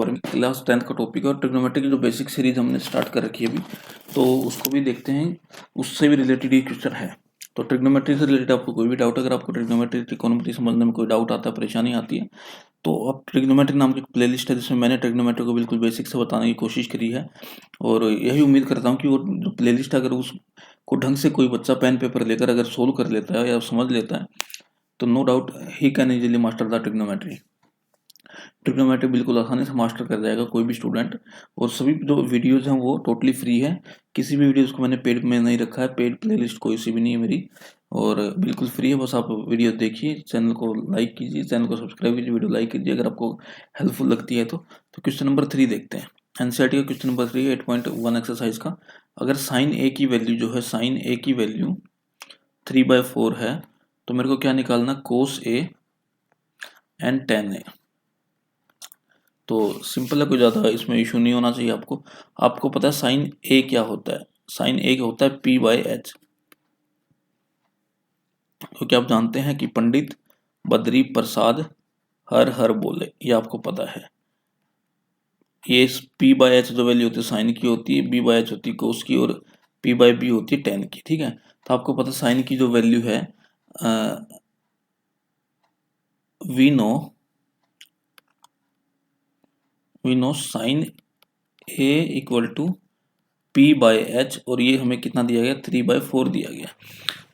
और class 10th का topic है और ट्रिग्नोमेट्री की जो बेसिक सीरीज हमने स्टार्ट कर रखी है अभी, तो उसको भी देखते हैं। उससे भी रिलेटेड ये क्वेश्चन है। तो ट्रिग्नोमेट्री से रिलेटेड आपको कोई भी डाउट, अगर आपको ट्रिग्नोमेट्री त्रिकोणमिति समझने में कोई डाउट आता है, परेशानी आती है, तो अब ट्रिग्नोमेट्री नाम की प्लेलिस्ट है जिसमें मैंने ट्रिग्नोमेट्री को बिल्कुल बेसिक से बताने की कोशिश करी है। और यही उम्मीद करता हूँ कि वो जो प्लेलिस्ट अगर उसको ढंग से कोई बच्चा पेन पेपर लेकर अगर सोल्व कर लेता है या समझ लेता है, तो no doubt he can easily master the trigonometry. Trigonometry बिल्कुल आसानी से मास्टर कर जाएगा कोई भी स्टूडेंट। और सभी जो वीडियोस हैं वो टोटली फ्री है। किसी भी वीडियोस को मैंने पेड में नहीं रखा है, पेड प्लेलिस्ट कोई सी भी नहीं है मेरी, और बिल्कुल फ्री है। बस आप वीडियो देखिए, चैनल को लाइक कीजिए, चैनल को सब्सक्राइब कीजिए, वीडियो लाइक कीजिए अगर आपको हेल्पफुल लगती है तो। क्वेश्चन नंबर 3 देखते हैं। एनसीईआरटी का क्वेश्चन नंबर 3 8.1 एक्सरसाइज का। अगर साइन ए की वैल्यू जो है, साइन ए की वैल्यू 3/4 है, तो मेरे को क्या निकालना, कोस ए एंड टेन ए। तो सिंपल है, कोई ज़्यादा इसमें इशू नहीं होना चाहिए आपको। आपको पता है साइन ए क्या होता है, साइन ए होता है P/H। क्योंकि आप जानते हैं कि पंडित बद्री प्रसाद हर हर बोले, ये आपको पता है। ये P/H जो वैल्यू होती है साइन की होती है, B/H होती है कोस की, और P/B होती है टेन की। ठीक है, तो आपको पता है साइन की जो वैल्यू है, we know sine A equal to P/H, और ये हमें कितना दिया गया, 3/4 दिया गया।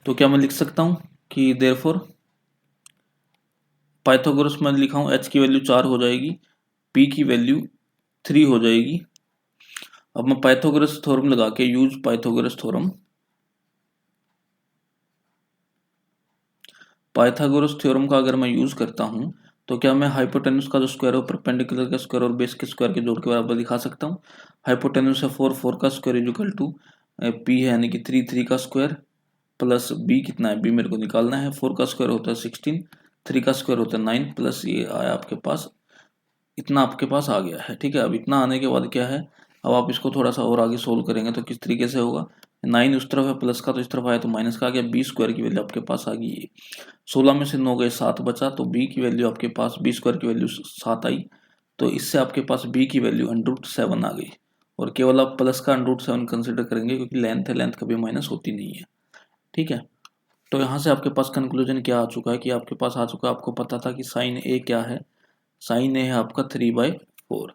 तो क्या मैं लिख सकता हूँ कि देयरफॉर पाइथागोरस में लिखा हूँ, h की वैल्यू 4 हो जाएगी, p की वैल्यू 3 हो जाएगी। अब मैं पाइथागोरस थ्योरम लगा के, use Pythagoras theorem, Pythagoras theorem का अगर मैं यूज करता हूँ तो क्या मैं हाइपोटेन्यूज का जो स्क्वायर है, परपेंडिकुलर का स्क्वायर और बेस के स्क्वायर के जोड़ के बराबर दिखा सकता हूँ। हाइपोटेन्यूज है 4 का स्क्वायर इक्वल टू p है यानी कि 3 का स्क्वायर प्लस b कितना है, b मेरे को निकालना है। 4 का स्क्वायर होता है 16, 3 का स्क्वायर होता है 9, प्लस ये आया आपके पास, इतना आपके पास आ गया है। ठीक है, अब इतना आने के बाद क्या है, अब आप इसको थोड़ा सा और आगे सोल्व करेंगे तो किस तरीके से होगा, 9 उस तरफ है प्लस का, तो इस तरफ आया तो माइनस का आ गया, बी स्क्वायर की वैल्यू आपके पास आ गई। 16 में से 9 गए 7 बचा, तो बी की वैल्यू आपके पास, बी स्क्वायर की वैल्यू 7 आई, तो इससे आपके पास बी की वैल्यू √7 आ गई। और केवल आप प्लस का √7 कंसिडर करेंगे क्योंकि लेंथ है, लेंथ कभी माइनस होती नहीं है। ठीक है, तो यहाँ से आपके पास कंक्लूजन क्या आ चुका है कि आपके पास आ चुका है, आपको पता था कि साइन ए क्या है, साइन ए है आपका 3/4।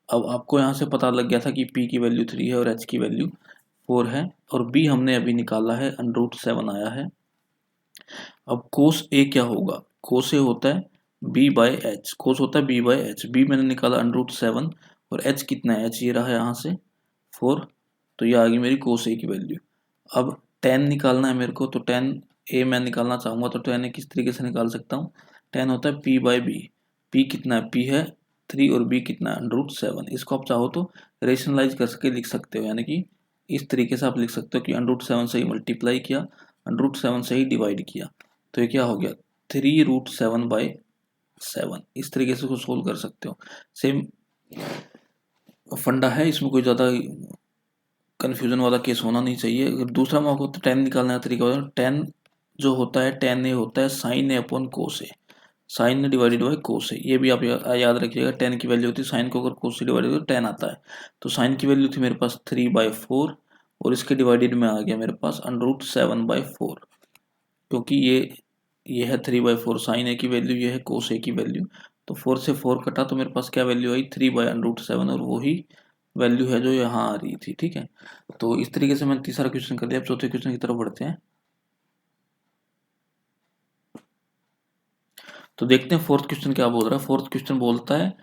अब आपको यहाँ से पता लग गया था कि p की वैल्यू 3 है और h की वैल्यू 4 है, और b हमने अभी निकाला है, √7 आया है। अब कोस ए क्या होगा, कोस ए होता है B/H, कोस होता है B/H, b मैंने निकाला √7, और h कितना है, h ये रहा यहाँ से 4, तो ये आ गई मेरी कोस ए की वैल्यू। अब tan निकालना है मेरे को, तो tan a मैं निकालना चाहूँगा, तो tan a किस तरीके से निकाल सकता हूँ, tan होता है P/B, p कितना है, p है 3 और b कितना है, √7। इसको आप चाहो तो रेशनलाइज कर सके लिख सकते हो, यानी कि इस तरीके से आप लिख सकते हो कि √7 से ही मल्टीप्लाई किया, √7 से ही डिवाइड किया, तो ये क्या हो गया, 3√7/7। इस तरीके से उसको सोल्व कर सकते हो। सेम फंडा है, इसमें कोई ज़्यादा कन्फ्यूजन वाला केस होना नहीं चाहिए। अगर दूसरा मौका तो टेन निकालने का तरीका होता है, टेन जो होता है, टेन ए होता है sine A upon cos A, sine A divided by cos A. ये भी आप याद रखिएगा, टेन की वैल्यू होती है, साइन को अगर कोस से डिवाइड करो तो टेन आता है। तो साइन की वैल्यू थी मेरे पास 3/4, और इसके डिवाइडेड में आ गया मेरे पास √7/4, क्योंकि ये है 3/4 साइन ए की वैल्यू, ये है कोस ए की वैल्यू, तो 4 से 4 कटा तो मेरे पास क्या वैल्यू आई, 3/√7, और वही वैल्यू है जो यहाँ आ रही थी। ठीक है, तो इस तरीके से मैंने तीसरा क्वेश्चन कर दिया। अब चौथे क्वेश्चन की तरफ बढ़ते हैं। तो देखते हैं फोर्थ क्वेश्चन क्या बोल रहा है। फोर्थ क्वेश्चन बोलता है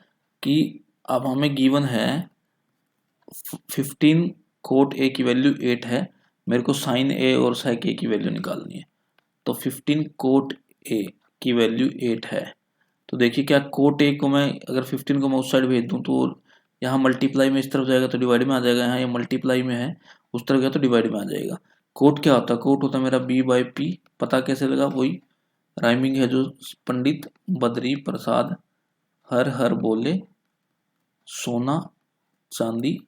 कि अब हमें गिवन है 15 कोट ए की वैल्यू 8 है, मेरे को साइन ए और सेक ए की वैल्यू निकालनी है। तो 15 कोट ए की वैल्यू 8 है, तो देखिए क्या कोट ए को मैं अगर 15 को मैं उस साइड भेज दूं तो यहाँ मल्टीप्लाई में इस तरफ जाएगा तो डिवाइड में आ जाएगा, यहाँ ये मल्टीप्लाई में है उस तरफ गया तो डिवाइड में आ जाएगा। कोट क्या होता है, कोट होता है मेरा B/P, पता कैसे लगा, वही राइमिंग है जो पंडित बद्री प्रसाद हर हर बोले सोना चांदी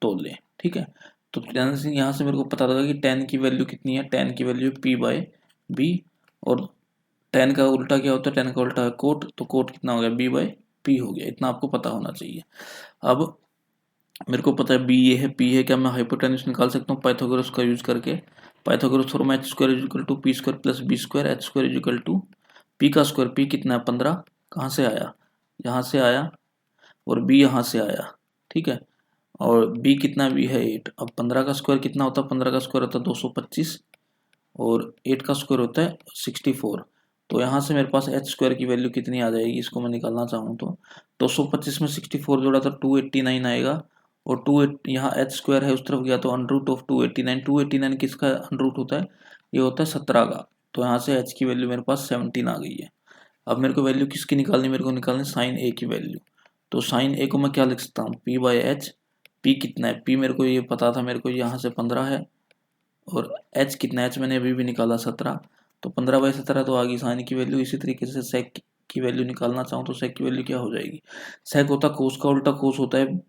तोले। ठीक है, तो यहाँ से मेरे को पता लगा कि 10 की वैल्यू कितनी है, 10 की वैल्यू P/B, और 10 का उल्टा क्या होता है, 10 का उल्टा है कोट, तो कोट कितना हो गया B/P। P हो गया। इतना आपको पता होना चाहिए। अब मेरे को पता है B ये है, P है, क्या मैं हाइपोटेन्यूस निकाल सकता हूँ पाइथागोरस का यूज करके? Pythagoras theorem h square is equal to P square plus B square, H square is equal to P का स्क्वायर, P कितना है 15, कहाँ से आया, यहाँ से आया, और B यहाँ से आया, ठीक है, और B कितना B है 8। अब 15 का स्क्वायर कितना होता है, 15 का स्क्वायर होता है 225, और 8 का स्क्वायर होता है 64। तो यहाँ से मेरे पास एच स्क्वायर की वैल्यू कितनी आ जाएगी, इसको मैं निकालना चाहूँ तो 225 में 64 जोड़ा तो 289 आएगा, और 2 यहाँ एच स्क्वायर है उस तरफ गया तो अंडर रूट ऑफ 289, 289 किसका अंडर रूट होता है, ये होता है 17 का। तो यहाँ से एच की वैल्यू मेरे पास 17 आ गई है। अब मेरे को वैल्यू किसकी निकालनी, मेरे को निकालनी साइन ए की वैल्यू। तो साइन ए को मैं क्या लिख सकता हूँ, पी बाई एच। पी कितना है, पी मेरे को ये पता था, मेरे को यहाँ से 15 है, और एच कितना है, एच मैंने अभी भी निकाला 17, तो 15/17 तो आ गई साइन की वैल्यू। इसी तरीके से सेक की वैल्यू निकालना चाहूँ तो सेक की वैल्यू क्या हो जाएगी, सेक होता कोस का उल्टा, कोस होता है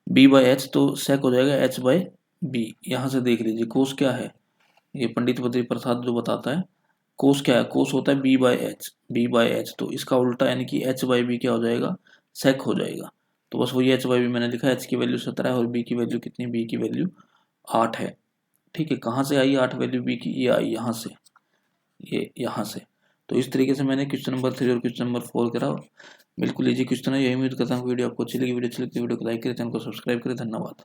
बी बाई एच, तो सेक हो जाएगा एच बाई बी। यहाँ से देख लीजिए कोस क्या है, ये पंडित बद्री प्रसाद जो बताता है, कोस क्या है, कोस होता है B by H, B by H, तो इसका उल्टा यानी कि एच बाई बी क्या हो जाएगा, सेक हो जाएगा। तो बस वही एच बाई बी मैंने लिखा, एच की वैल्यू 17 है और बी की वैल्यू कितनी, बी की वैल्यू 8 है। ठीक है, कहाँ से आई 8 वैल्यू बी की, ये आई यहाँ से, ये यहाँ से। तो इस तरीके से मैंने क्वेश्चन नंबर 3 और क्वेश्चन नंबर 4 करा। बिल्कुल इजी क्वेश्चन है, यही उम्मीद करता हूँ वीडियो आपको अच्छी लगी। वीडियो अच्छी लगी वीडियो को लाइक करें, चैनल को सब्सक्राइब करें। धन्यवाद।